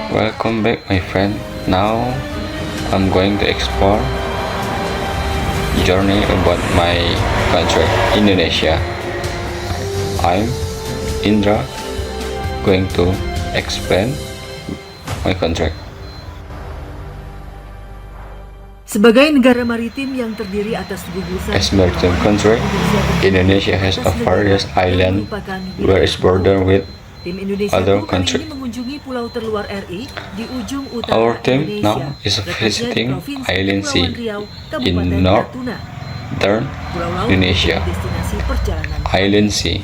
Welcome back, my friend. Now I'm going to explore journey about my country, Indonesia. I'm Indra, going to explain my country. Sebagai negara maritim yang terdiri atas gugusan As maritime country, Indonesia has a various island where it's bordered with Tim Indonesia other kali country. ini mengunjungi pulau terluar RI di ujung utara Our team Indonesia, now is tepatnya di visiting Provinsi Island Sea Kepulauan Riau, in Kabupaten northern Natuna. Pulau Laut Indonesia. menjadi destinasi perjalanan. Island Sea.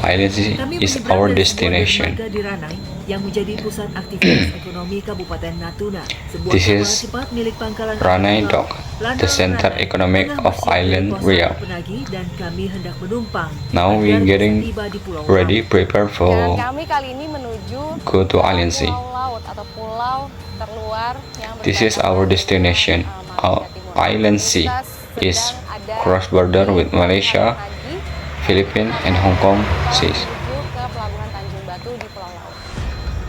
Island Sea Kami is menyeberang our dari sebuah destination. dermaga di Ranai yang menjadi pusat aktivitas ekonomi Kabupaten Natuna. Sebuah This kapal is cepat milik Pangkalan Ranai Angkatan Dock, Laut, the Landasan center Ranai, economic tengah of bersiap Island dari pos Riau. penagih dan kami hendak menumpang Now we agar bisa getting tiba di Pulau ready, Laut. prepare Dan for kami kali ini menuju go to Island Sea. Pulau Laut atau pulau terluar yang This is berbatasan our dengan, destination. Malaysia Timur. Island Sea Kita is sedang ada cross border di with Malaysia, Pagi, Philippines, and Hong Kong seas. menuju ke Pelabuhan Tanjung Batu di Pulau Laut.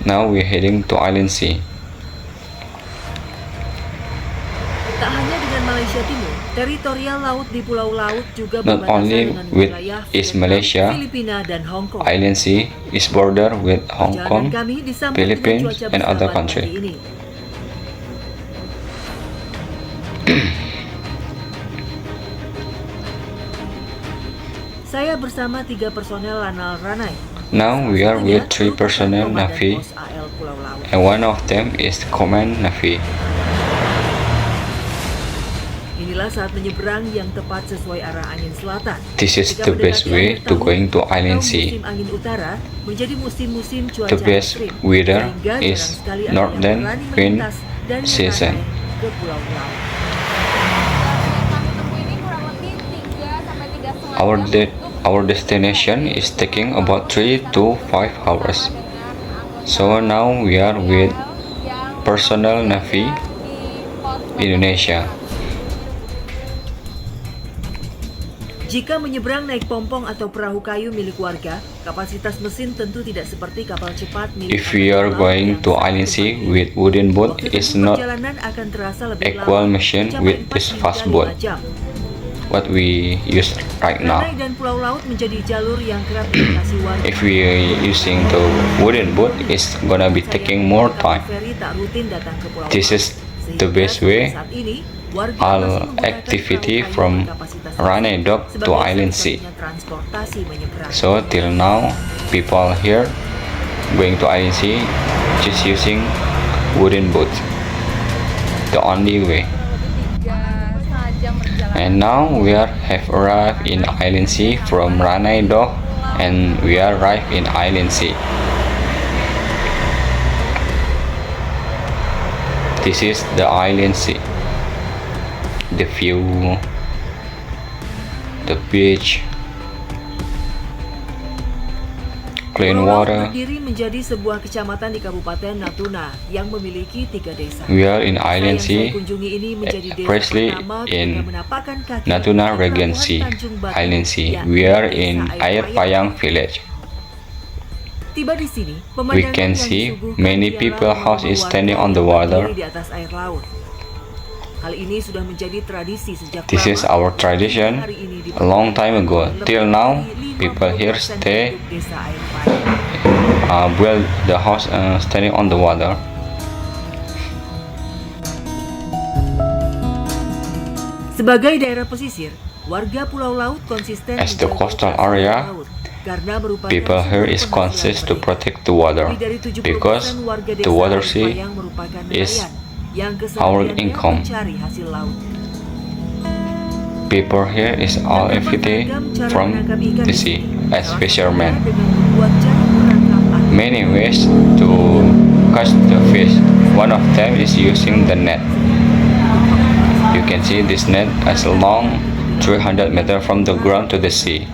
Now we're heading to Island Sea. Tak hanya dengan Malaysia Timur, teritorial laut di Pulau Laut juga Not berbatasan only dengan with wilayah East Vietnam, Malaysia, Filipina, dan Hong Kong. Island Sea is border with Hong Perjalanan Kong, kami disambut Philippines, dengan cuaca and other bersahabat countries. pagi ini. Saya bersama 3 personel Lanal Ranai. Now we are with 3 personnel Komandan Navy, Pos AL Pulau Laut. and one of them is Command Navy. Inilah saat menyeberang yang tepat sesuai arah angin selatan. This is Ketika the best mendekati way akhir to tahun going to atau Island Sea. Musim angin utara menjadi musim-musim cuaca The best ekstrim, weather sehingga is jarang sekali ada yang northern berani wind melintas dari season. Ranai ke Pulau Laut. Yang kami tempuh ini kurang lebih 3 sampai 3,5 Our jam de- untuk our destination is taking about 3 to 5 hours. So now we are with personnel Navy Indonesia. Jika menyeberang naik pompong atau perahu kayu milik warga, kapasitas mesin tentu tidak seperti kapal cepat milik If we are Angkatan Laut going yang to sangat Island Sea cepat. with wooden boat, Waktu is tempuh not perjalanan akan terasa lebih equal lama, machine mencapai with 4 this hingga fast 5 boat jam. what we use right now. Ranai dan Pulau Laut menjadi jalur yang kerap dilintasi warga. If we are using the wooden boat, it's gonna be taking more time. Feri tak rutin datang ke Pulau This Laut. is Sehingga the best sampai way saat ini, warga all masih menggunakan activity perahu kayu from berkapasitas Ranai kecil Dock to sebagai Island Sea. satu-satunya transportasi menyeberang. So till now, people here going to Island Sea just using wooden boat, the only way. 3,5 jam perjalanan. And now we have arrived in Island Sea from Ranai Dock, and we are arrived in Island Sea. This is the Island Sea. The view, the beach, clean Pulau Laut water. berdiri menjadi sebuah kecamatan di Kabupaten Natuna yang memiliki 3 desa. We are in Desa Island yang Sea, saya kunjungi ini menjadi desa precisely pertama in ketika menapakkan kaki Natuna di Region Pelabuhan Sea, Tanjung Batu, Island Sea. yakni We are Desa in Air Payang village. Tiba di sini, We pemandangan can yang see disuguhkan many ialah people house is rumah standing warga on the yang water. berdiri di atas air laut. Hal ini sudah menjadi tradisi sejak This lama. is our tradition Hari ini di a long time ago. lebih Till now, dari people here 50% stay penduduk desa Air Payang. build the house standing on the water. Sebagai daerah pesisir, warga Pulau Laut konsisten As the menjaga coastal kebersihan area, laut, karena merupakan People here sumber is penghasilan conscious to mereka. protect the water Lebih dari 70% because warga the desa water Air sea Payang merupakan is nelayan yang our kesehariannya income. mencari hasil laut. People here is all Terdapat everything beragam cara from menangkap ikan the di sea sini. as Salah fishermen. satunya dengan membuat jaring penangkap atau Many ways to catch the fish. One of them is using the net. You can see this net as long 300 meter from the ground to the sea.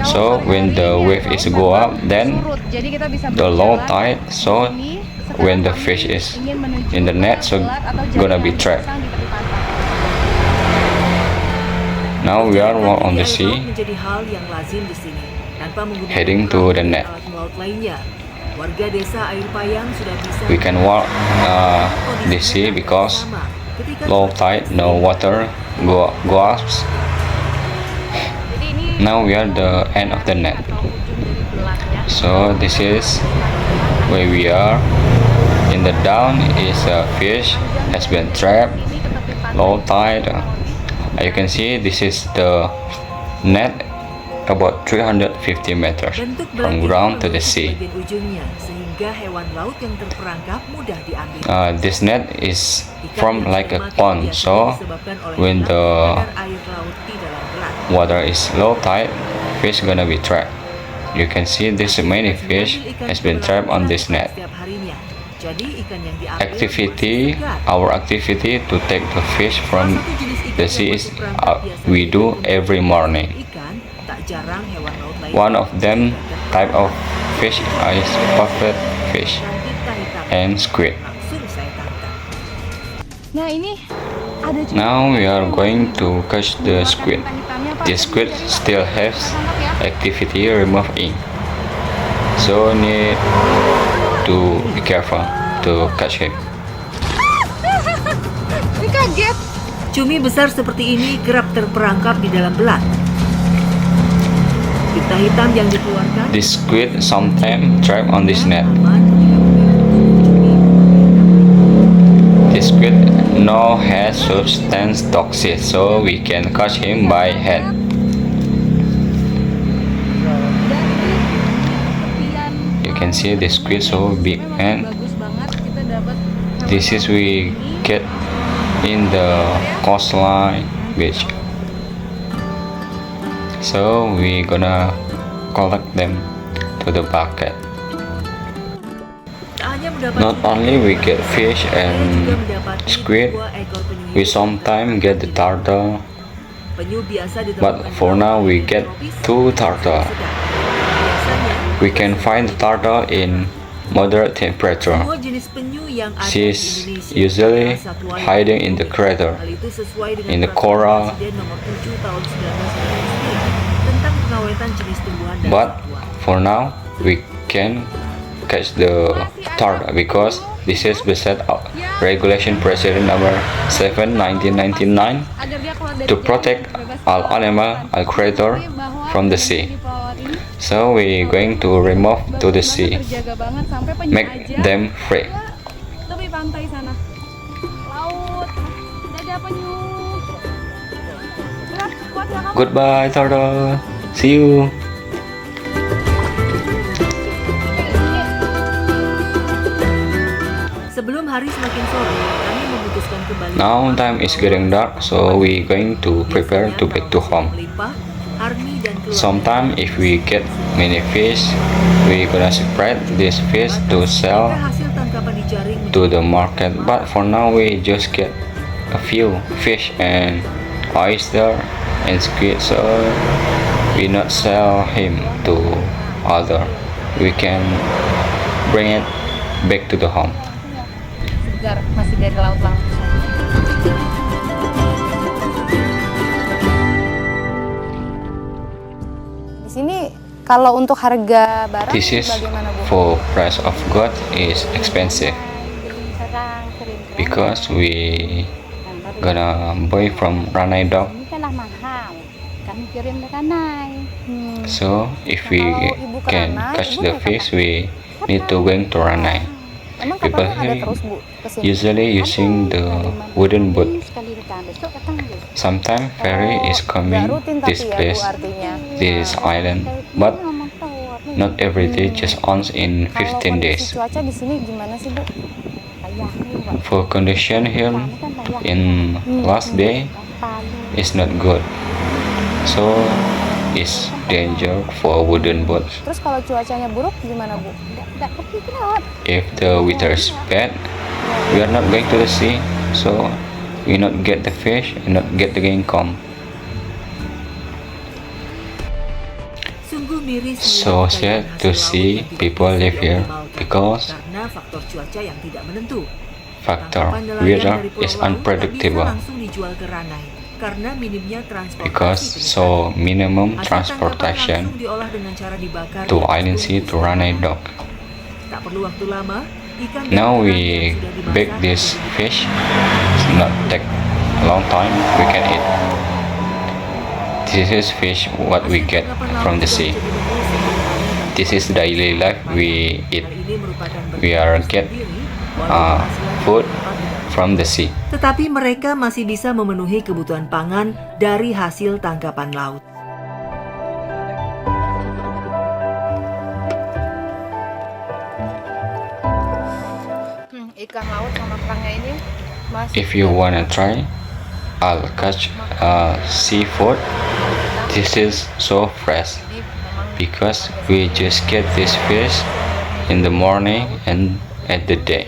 So when the wave is go up, then surut. Jadi kita bisa the low berjalan. tide, so Ini sekarang when the kami fish is ingin menuju in the net, ke so alat atau gonna jaring be yang trapped. dipasang di tepi pantai. Now we are on the Air laut sea, menjadi hal yang lazim di sini tanpa menggunakan heading to perahu the dan net. alat melaut lainnya. Warga desa Air Payang sudah bisa We can walk the sea because low tide, no water goes. Jadi ini Now we are the end of the net. atau ujung dari belatnya. So this is where we are. In the down is a fish has been trapped. Ini ke tepi pantai. Low tide. You can see this is the net about 350 meters bentuk from belat ground to ini the sea. bagian ujungnya sehingga hewan laut yang terperangkap mudah diambil. This net is Ikan from yang like a semakin pond, biasa so disebabkan oleh when belat the kadar air laut di dalam belat. water is low tide, fish gonna be trapped. You can see this many fish has been trapped on this net. Setiap harinya. Jadi ikan yang diambil Activity, masih segar. our activity to take the fish from Salah satu jenis ikan the yang sea is masuk perangkap biasanya we do untuk every morning. ikan, tak jarang hewan laut lain. One of them type of fish is puffet fish Dan tinta hitam. and squid. Langsung saya tangkap. Nah, ini ada juga Now we are going to catch the keluarkan squid. tinta-hitamnya, Pak. The squid Jadi, Pak, still has kita tangkap ya. activity remove ink, so need to be careful to catch him. Ini kaget. Cumi besar seperti ini kerap terperangkap di dalam belat. Tinta hitam yang dikeluarkan The squid sometimes trap on this net. aman ketika memilih tubuh cumi. The squid no has substance toxic, so we can catch him by hand. Dan di tepian You can see the squid so big, memang and bagus banget kita dapat hewan this is we get in the coastline beach. So we gonna collect them to the bucket. Tak hanya mendapat Not cumi, only we get fish saya juga and mendapati squid, 2 ekor penyu we hiu. sometimes get the turtle, Penyu biasa but ditemukan for di now laut we yang get tropis 2 dan turtle. sedang. Biasanya, We can find the turtle in moderate temperature. semua jenis penyu yang ada She di is Indonesia usually adalah satwa yang hiding in the dilindungi. crater, Hal itu sesuai dengan in the Peraturan coral. Presiden Nomor 7 Tahun 1993 tentang pengawetan jenis tumbuhan dan But satwa. for now we can catch the turtle because this is based on Regulation President Number 7 1999 agar dia keluar dari to jaring protect bebas all pelaut. animal, all creature Tapi bahwa from the di sea. pelawat ini So we going to remove to the bagus sea, banget, terjaga banget sampai penyu make aja them free. ya, tepi pantai sana laut. Dadah penyu. Berat, kuat nggak kamu? Goodbye turtle. See you. Sebelum hari semakin sore, kami memutuskan kembali. Now time is getting dark, so we going to prepare to back to home. Melimpah, Army dan keluarga Sometime if we get many fish, we gonna spread this fish to sell jika hasil tangkapan di jaring to the market. But for now we just get a few fish and oyster and squid, so we not sell him to other. We can bring it back to the home. Segar, masih dari laut langsung. Di sini kalau untuk harga barang This is bagaimana Bu? for price of goat is expensive Serang, kering-kering. because we gonna buy from Ranai Dog. Ini kalah mahal. Kami kirim ke Ranai. So if we can catch the fish, we need to going to Ranai. Emang People kapalnya ada here terus Bu ke sini? usually using the wooden boat. Sekali datang besok datang Bu. Sometimes ferry is coming Nggak rutin this tapi ya Bu place, artinya. this island, but not every day, just once in Kalau 15 kondisi days. cuaca di sini gimana sih Bu? Payah nih Pak. For condition here Ini kan payah. in last day Palu. is not good, so it's danger for wooden boats. Terus kalau cuacanya buruk gimana Bu? Nggak kepikiran. If the weather is bad, we are not going to the sea, so we not get the fish and not get the income. Sungguh miris So melihat sad kekayaan to hasil see laut yang tidak people bisa live here dioptimalkan because karena faktor cuaca yang tidak menentu. factor Tangkapan nelayan weather dari Pulau is Laut tak unpredictable bisa langsung dijual ke Ranai karena minimnya transportasi because penyeberangan. so minimum Hasil tangkapan transportation langsung diolah dengan cara dibakar to dan Island Sea to ditumis. Ranai Dock. Tak perlu waktu lama, ikan dan Now udang we yang sudah dimasak bake this menjadi fish. It's not take a long time. We can eat. This is fish what we hasil get tangkapan laut from the sudah sea. menjadi menu sehari-hari. This is daily life we eat. Hal ini merupakan We are berkat get sendiri, walau penghasilan food yang dapat dengan from the sea. tetapi mereka masih bisa memenuhi kebutuhan pangan dari hasil tangkapan laut. Ikan laut sama kerangnya ini masih If you wanna try, I'll catch seafood. This is so fresh ini memang because we just get this fish in the morning and at the day.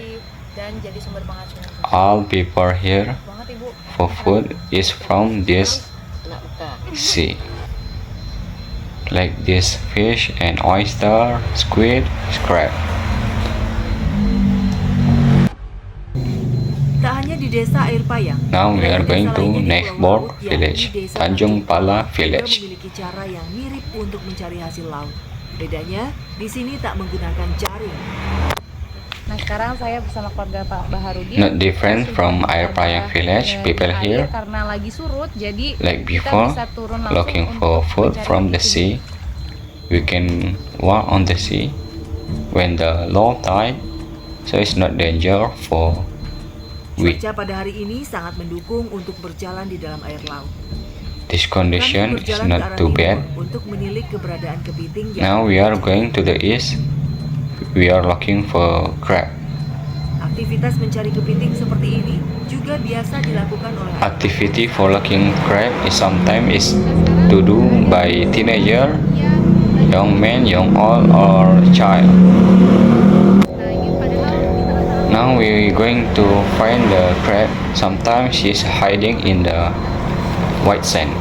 dan jadi sumber penghasilan All people here banget ibu. for food is from this sea. Like this fish and oyster, squid, crab. Tak hanya di desa Air Payang, Now we are beberapa going desa to lainnya di next Pulau board Laut, yakni village, Desa Tanjung Pala juga village. memiliki cara yang mirip untuk mencari hasil laut. Bedanya, di sini tak menggunakan jaring. Nah sekarang saya bersama keluarga Pak Baharudin. Not different from Air Payang village. People here, karena lagi surut, jadi like kita before, bisa turun langsung looking untuk for food mencari from the kepiting. sea. We can walk on the sea when the low tide, so it's not danger for we. Cuaca pada hari ini sangat mendukung untuk berjalan di dalam air laut. This Kami condition is berjalan ke not arah too timur bad. untuk menilik keberadaan kepiting yang Now we are going to the east. We are looking for crab. aktivitas mencari kepiting seperti ini juga biasa dilakukan oleh Activity for looking crab is sometimes is to do by teenager, young man, young old, or child. Nah ini padahal di tengah-tengah Now we going to find the crab. Sometimes she's hiding in the white sand.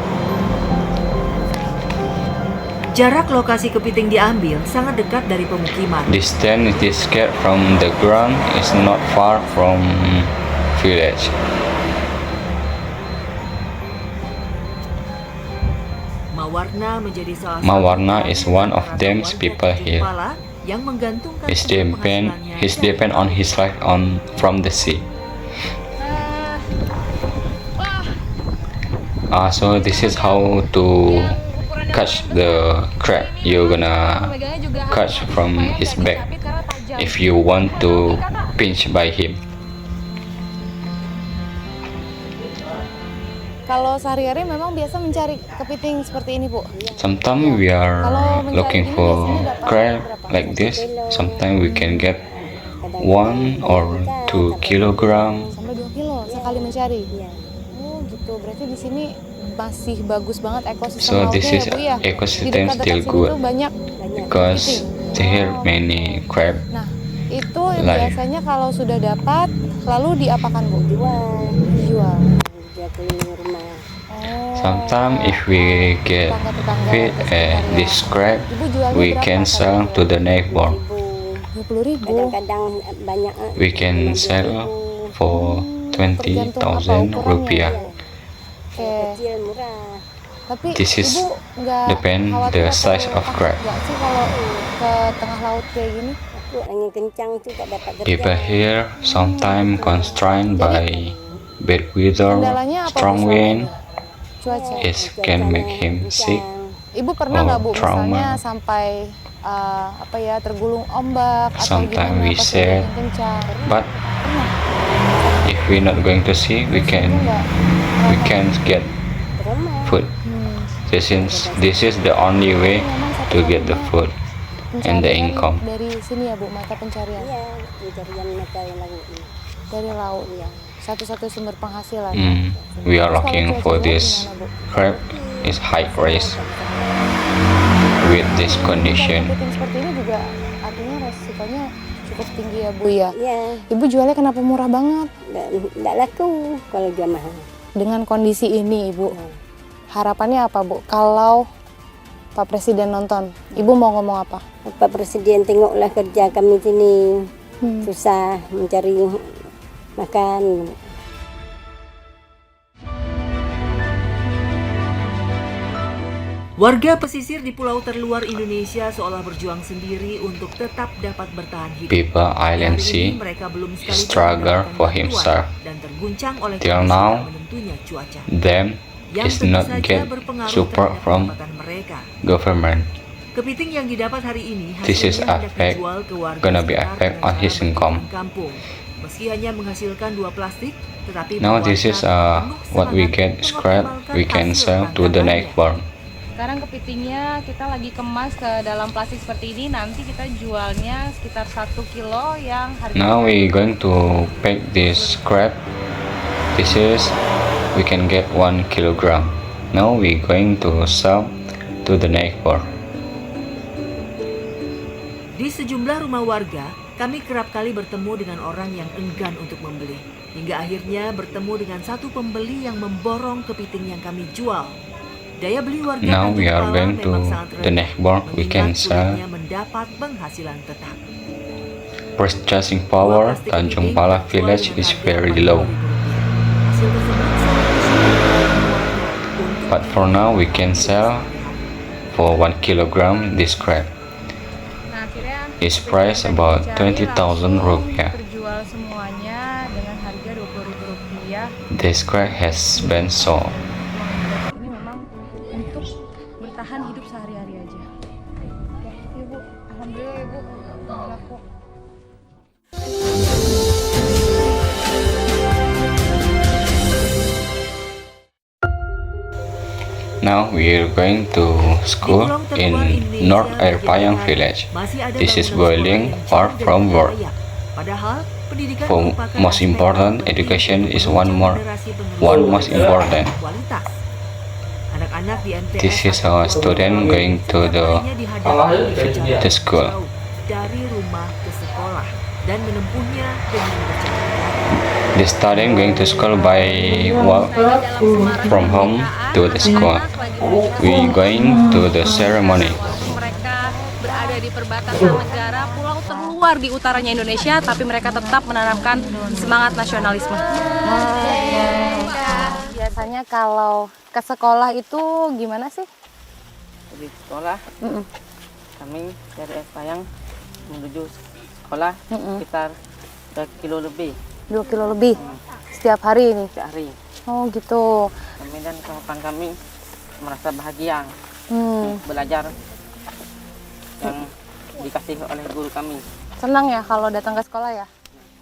Jarak lokasi kepiting diambil sangat dekat dari pemukiman. Distance this cat from the ground is not far from village. Mawarna menjadi salah Mawarna satu is one of para them warga people Tanjung here. Pala yang menggantungkan His sumber depend penghasilannya his dari depend on his life on from the sea. So this is how to catch the crab. You're gonna megangnya juga catch from supaya his nggak back dicapit karena tajam. if you want to pinch by him. Kalau sehari-hari memang biasa mencari kepiting seperti ini, Bu. Sometimes we are looking for crab like this. Sometimes we can get 1 or 2 kilogram. Sampai 2 kilo sekali mencari. Oh, gitu. Berarti di sini masih bagus banget ekosistem So lautnya this ya, is Bu ya. Di ecosystem dekat-dekat still sini good tuh banyak because there many crab. Nah, itu Live. biasanya kalau sudah dapat lalu diapakan, Bu? Dijual. Oh. Sometimes if we get Tetangga-tetangga feed ke sekitar ya. this crab, Ibu jualnya we berapa can kalau sell jual? to the neighbor. 20.000. Kadang-kadang banyak We can sell for 20,000 rupiah. Oke. kecil murah. Tapi This is Ibu nggak depend khawatir the atau size of takut crab. nggak sih kalau ke tengah laut kayak gini? Aku angin kencang tuh tak dapat kerja. People here sometimes constrained by bad weather, Kendalanya apa, Bu, strong selama wind. ini? Cuaca. It can make him sick. Ibu pernah Oh, nggak, Bu, trauma. misalnya sampai apa ya tergulung ombak atau Sometimes gimana we pas said, angin kencang? But Pernah. if we're not going to see, we Ibu can get food. This is the only way to get the food and the income. Dari sini ya, Bu, mata pencarian Iya, pencarian mata laut ini. dari laut. Iya. Satu-satu sumber penghasilan. We are Terus kalau looking cuaca for jelek this gimana, Bu? crab is high risk with this Mencari condition. kepiting seperti ini juga artinya resikonya cukup tinggi ya, Bu ya. Iya, Ibu jualnya kenapa murah banget? enggak laku kalau jual mahal. Dengan kondisi ini, Ibu, harapannya apa, Bu? Kalau Pak Presiden nonton, Ibu mau ngomong apa? Pak Presiden tengoklah kerja kami sini. Hmm. Susah mencari makan. Warga pesisir di pulau terluar Indonesia seolah berjuang sendiri untuk tetap dapat bertahan hidup. People Island Hari ini Sea mereka belum sekalipun struggle mendapatkan for bantuan himself. dan terguncang oleh Till kondisi now, tak menentunya cuaca. Them Yang is tentu not saja get berpengaruh support terhadap from pendapatan mereka. government. Kepiting yang didapat hari ini This is hasilnya hendak affect dijual ke warga gonna be sekitar affect dengan on cara his income. berkeliling kampung. Meski hanya menghasilkan 2 plastik, tetapi Now this is what we get scrap we can sell to the neighbor. Sekarang kepitingnya kita lagi kemas ke dalam plastik seperti ini. Nanti kita jualnya sekitar 1 kilo yang harganya. Now we going to pack this scrap. This is we can get 1 kilogram. Now we going to sell to the neighbor. Di sejumlah rumah warga, kami kerap kali bertemu dengan orang yang enggan untuk membeli. Hingga akhirnya bertemu dengan satu pembeli yang memborong kepiting yang kami jual. Daya beli warga Now we are Tanjung Pala going to memang sangat the rendah, neighbor. We can mengingat sell. sulitnya mendapat penghasilan tetap. Purchasing power Tanjung Pala village is very low. Hasil tersebut sangat untuk But for now we can sell for 1 kilogram this scrap. Nah, akhirnya Its price about 20,000 rupiah. terjual semuanya dengan harga Rp20.000. The scrap has been sold. Ini memang untuk bertahan hidup sehari-hari aja. Oke, Ibu. Alhamdulillah, Ibu. Alhamdulillah, kok. Now we are going to school in North Air Payang village. This is building far from work. Padahal pendidikan For merupakan most aspek important, paling education penting is untuk one generasi penerus most important. kualitas. Anak-anak di MTS This is our student going to the school. jauh dari rumah ke sekolah dan menempuhnya dengan berjalan kaki. The student going to school by walk from home to the school. We going to the ceremony. Mereka berada di perbatasan negara pulau terluar di utaranya Indonesia, tapi mereka tetap menanamkan semangat nasionalisme. Biasanya kalau ke sekolah itu gimana sih? Di sekolah kami dari Es Payang menuju sekolah sekitar 2 kilo lebih 2 kilo lebih setiap hari ini. sehari. Oh gitu. Kami dan kawan kami merasa bahagia Hmm. belajar yang dikasih oleh guru kami. Senang ya kalau datang ke sekolah ya.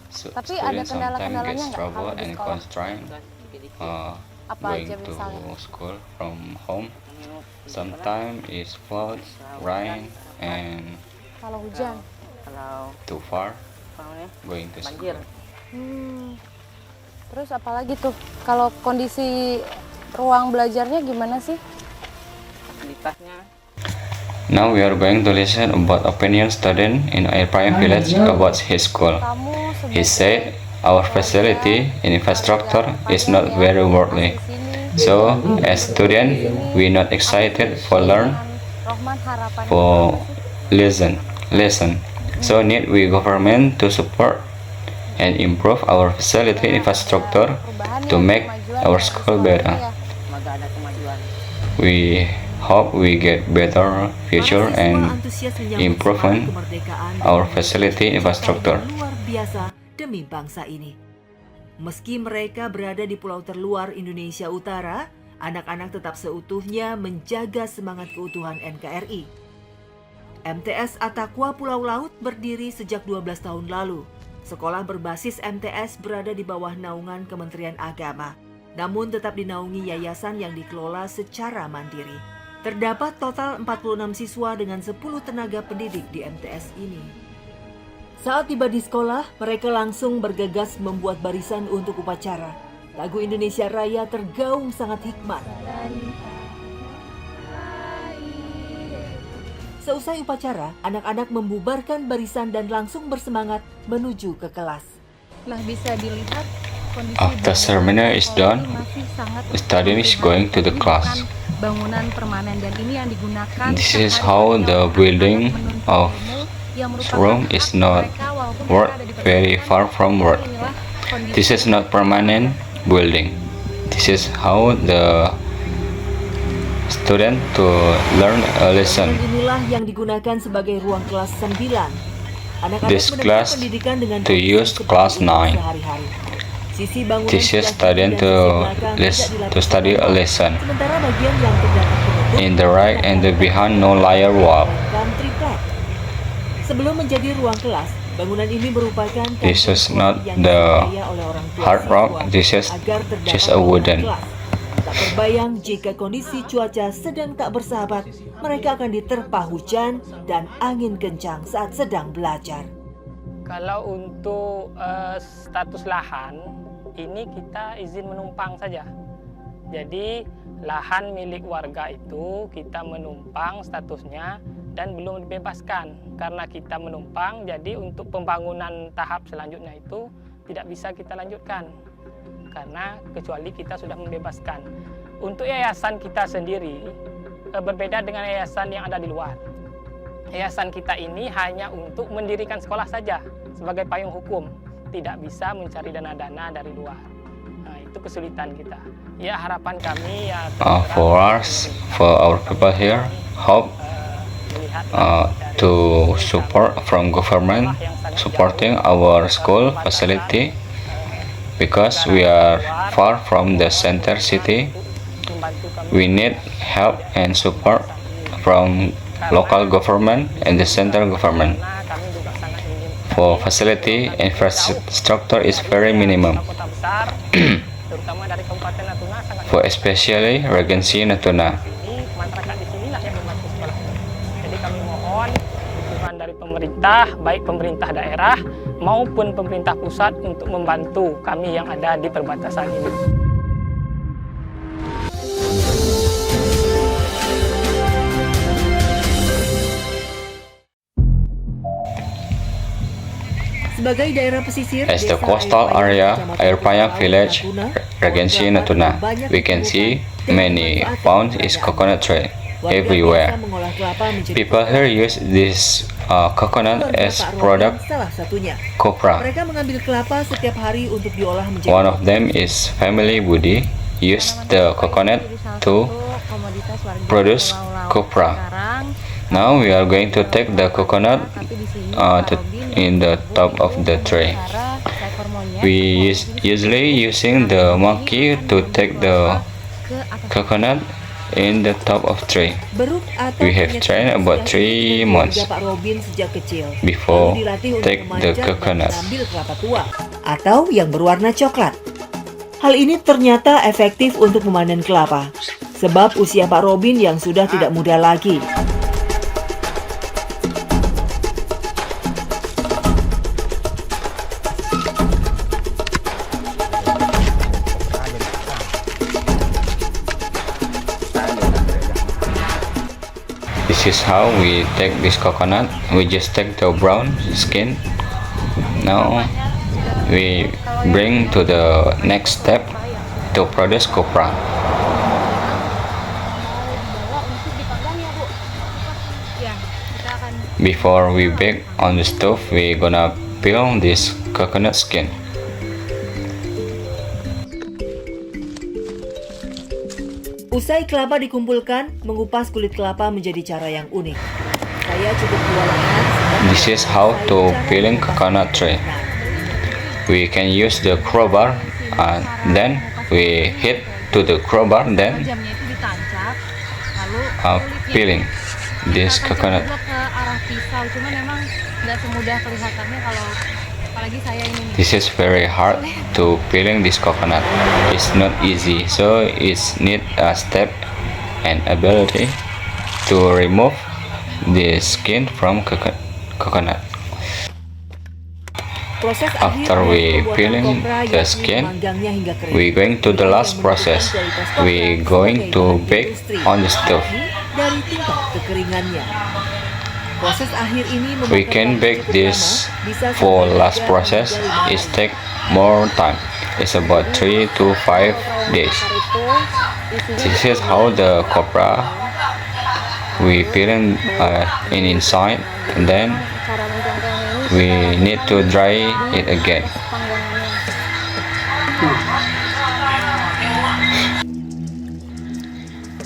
So, Tapi ada students kendala-kendalanya sometimes get nggak trouble kalau di and sekolah? constraint Apa going aja to misalnya? school from home. Sometimes it's floods, rain, and Kalau hujan. Kalau too far namanya going to banjir, school. Terus apalagi tuh? Kalau kondisi ruang belajarnya gimana sih? fasilitasnya Now we are going to listen about opinion student in Air Payang village about his school. Kamu He sebagai said our facility and infrastructure is not very worldly. So as student we not excited for learn Rohman harapannya for apa sih? lesson. So need we government to support and improve our facility infrastructure Perubahan to ya, make kemajuan our dari school sekolah better. ya. semoga ada kemajuan. We hope we get better future Para siswa and antusias menyambut improvement semangat kemerdekaan dan our memiliki facility cita-cita infrastructure. yang luar biasa demi bangsa ini. Meski mereka berada di pulau terluar Indonesia Utara, anak-anak tetap seutuhnya menjaga semangat keutuhan NKRI. MTS Attaqwa Pulau Laut berdiri sejak 12 tahun lalu. Sekolah berbasis MTS berada di bawah naungan Kementerian Agama, namun tetap dinaungi yayasan yang dikelola secara mandiri. Terdapat total 46 siswa dengan 10 tenaga pendidik di MTS ini. Saat tiba di sekolah, mereka langsung bergegas membuat barisan untuk upacara. Lagu Indonesia Raya tergaung sangat hikmat. Seusai upacara, anak-anak membubarkan barisan dan langsung bersemangat menuju ke kelas. Nah, bisa dilihat kondisi After bangunan ceremony is sekolah done, ini masih sangat the student is going to the Ini class. bukan bangunan permanen dan ini yang digunakan This is sehari-hari how oleh the anak-anak building menuntut of ilmu yang merupakan room hak is not mereka walaupun work mereka ada di very perkuliahan. far from work. Inilah kondisi This is not permanent building. This is how the student to learn a lesson. Bangunan inilah yang digunakan sebagai ruang kelas 9. Anak-anak This mendapat class pendidikan dengan to kondisi use seperti class ini 9. sehari-hari. Sisi bangunan Teacher sebelah student kiri dan to sisi belakang tidak to dilapisi study a tembok. lesson. Sementara bagian yang terdapat penutup In the right and the behind no layer wall. melainkan triplek. Sebelum menjadi ruang kelas, bangunan ini merupakan This kantor is sekolah not yang the dipercaya oleh orang tua hard rock, siswa this is agar terdapat just a wooden. kelas. Tak terbayang jika kondisi cuaca sedang tak bersahabat, mereka akan diterpa hujan dan angin kencang saat sedang belajar. Kalau untuk status lahan, ini kita izin menumpang saja. Jadi lahan milik warga itu kita menumpang statusnya dan belum dibebaskan. Karena kita menumpang, jadi untuk pembangunan tahap selanjutnya itu tidak bisa kita lanjutkan. Karena kecuali kita sudah membebaskan. Untuk yayasan kita sendiri berbeda dengan yayasan yang ada di luar. Yayasan kita ini hanya untuk mendirikan sekolah saja sebagai payung hukum, tidak bisa mencari dana-dana dari luar. Nah, itu kesulitan kita. Ya, harapan kami ya For our people here, hope to support from government supporting our school facility because we are far from the center city. We need help and support from local government and the central government. For facility, infrastructure is very minimum. Terutama dari Kabupaten Natuna sangat For especially Regency Natuna. masyarakat di sinilah yang membantu sekolah. Jadi kami mohon dukungan dari pemerintah, baik pemerintah daerah maupun pemerintah pusat untuk membantu kami yang ada di perbatasan ini. Sebagai daerah pesisir, As the Desa coastal Air area, Kecamatan Air Payang Laut, village, Natuna, Regency terdapat Natuna, banyak we can see tumbuhan many dan manfaat found yang is beragam. coconut tree Warga everywhere. biasa mengolah kelapa menjadi People kopi. here use this coconut Keluarga as Pak Robin product salah satunya. copra. Mereka mengambil kelapa setiap hari untuk diolah menjadi One of kopi. them is family Budi use the coconut to komoditas warga produce Pulau Laut. copra. Sekarang Now we are going to take the coconut tapi di sini in the top of the tree. cara seekor monyet We usually using the monkey to take the ke atas coconut in the top of tree. Beruk atau We have penyet trained tikus about yang 3 dimiliki months keluarga Pak Robin sejak kecil. before Lalu dilatih untuk take the memanjat dan coconut. mengambil kelapa tua atau yang berwarna coklat. Hal ini ternyata efektif untuk memanen kelapa, sebab usia Pak Robin yang sudah tidak muda lagi. This is how we take this coconut. We just take the brown skin. Now we bring to the next step to produce copra. untuk dipanggang ya Bu. Ya, kita akan Before we bake on the stove, we gonna peel this coconut skin. Usai kelapa dikumpulkan, mengupas kulit kelapa menjadi cara yang unik. Saya cukup kewalahan. sebab This is how saya to cara peeling mengupas coconut tree. We can use the crowbar and then we hit to the crowbar, then jamnya itu ditancap lalu peeling this kita tancap coconut. juga ke arah pisau, cuman memang nggak semudah kelihatannya kalau apalagi saya ini nih. This is very hard to peeling this coconut. It's not easy, so it's need a step and ability to remove the skin from coconut. Proses After akhir we dari pembuatan peeling kopra the yakni skin, memanggangnya hingga kering. we going to the Inilah last yang process. menentukan kualitas kopra We going sebagai to bahan bake industri, on the stove. yakni dari tingkat kekeringannya. Proses akhir ini We memakan can waktu bake cukup this lama, bisa for sampai last 3 process. hingga 5 It hari. take more time. It's about 3 to 5 days. This is how the copra we peeling in inside, and then Cara mencongkelnya ini we need to dry it again. panggangannya.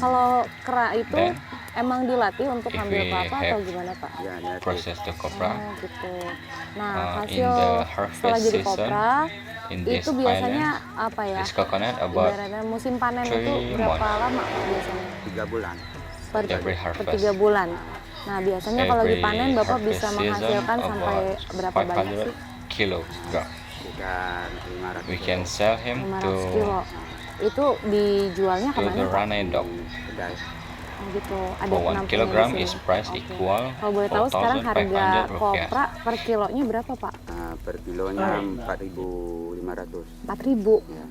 Kalau kera itu Then, emang dilatih untuk if ngambil we kelapa atau have gimana Pak? process the copra Oh gitu. Nah in hasil the setelah harvest jadi season kopra in this itu biasanya island, apa ya? this coconut about Ibaratnya musim panen itu 3 berapa months. lama Pak, biasanya? 3 bulan. Per, Every per harvest. 3 bulan. Nah biasanya kalau Every dipanen Bapak harvest bisa season menghasilkan sampai about berapa banyak 500 sih? kilogram. Sekitar 500. We can sell him 500 kilo. Itu dijualnya to kemana the Pak? Ranai dog. Kedai. Oh, gitu. Ada For 1 penampungnya kilogram di sini. is price Oke. equal Kalau boleh tahu sekarang harga 4,500 rupiah. kopra per kilonya berapa Pak? Per kilonya 4.500. 4.000. Ya.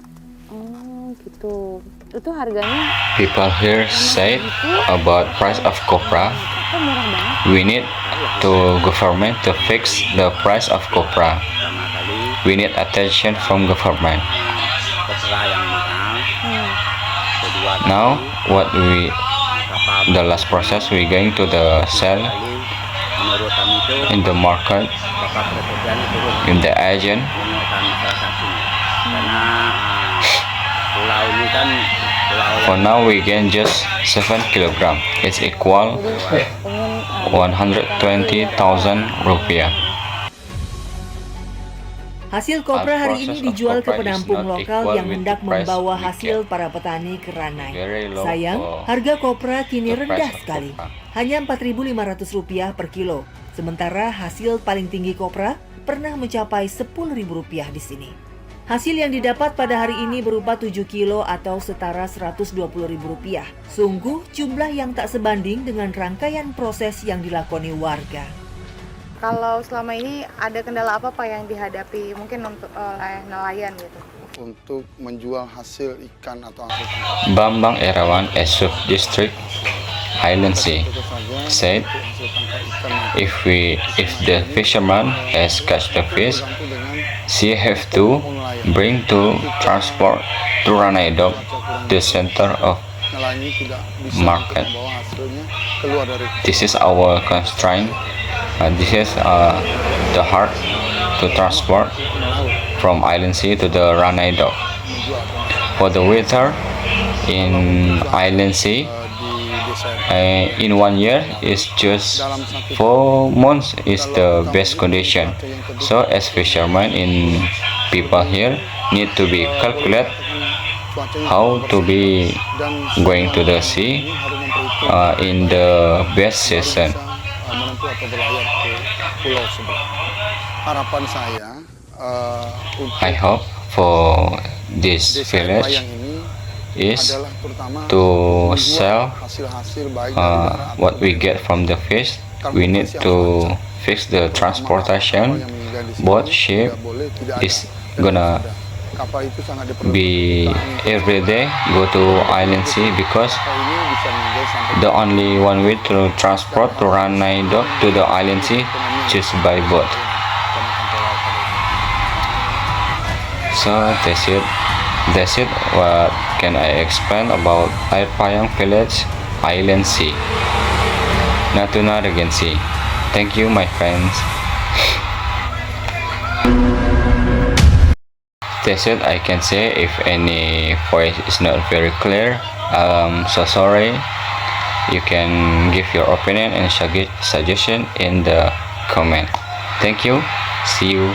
Oh gitu. Itu harganya People here say about price of copra. kok murah banget. We need to government to fix the price of copra. Pertama kali We need attention from government. kopra yang mahal. Kedua kali Now what we kapal the last process we going to the sell kali menurut kami itu in the market bapak pekerjaannya turun in the agent. menemukan transaksinya karena pulau ini kan pulau For yang now we gain just 7 kilogram. It's equal Jadi ingin 120,000 rupiah. Hasil kopra hari ini Our process of dijual ke copra is penampung not lokal equal yang with hendak the price membawa we hasil get. para petani ke Ranai. Very low Sayang, for harga kopra kini the rendah price of sekali. copra. Hanya Rp4.500 per kilo. Sementara hasil paling tinggi kopra pernah mencapai Rp10.000 di sini. Hasil yang didapat pada hari ini berupa 7 kilo atau setara Rp120.000. Sungguh jumlah yang tak sebanding dengan rangkaian proses yang dilakoni warga. Kalau selama ini ada kendala apa Pak yang dihadapi mungkin untuk nelayan gitu? Untuk menjual hasil ikan atau hasil tangkapan. Bambang Erawan, a sub-district Island Sea, Tentu saja said untuk hasil tangkap ikan if the fisherman has catch the fish, tergantung dengan she have to bring to transport to Ranai Dock, the center of nelayan ini tidak bisa market. untuk membawa hasilnya keluar dari This is our constraint. This is the hard to transport from Island Sea to the Ranai Dock. For the weather in Island Sea, di desa in 1 year is just 4 months is the best condition. So as fishermen in people here need to be calculate cuacanya how to be dan going to the sea ini harus memperhitungkan in the best season. menempuh atau berlayar ke pulau sebelah. Harapan saya untuk I hope for this desa village Layang ini is adalah terutama to menjual sell hasil-hasil baik dari darat what atau we get from the fish. We need to fix the transportation. Boat ship is gonna kapal itu sangat diperlukan. be every day go to Island Sea because Kapal ini bisa menjadi sampai the only one way to transport to Ranai Dock to the Island Sea just by boat. So that's it what can I explain about Air Payang village Island Sea, Natuna Regency. Thank you my friends. That's it I can say. If any voice is not very clear, so sorry. You can give your opinion and suggestion in the comment. Thank you. See you.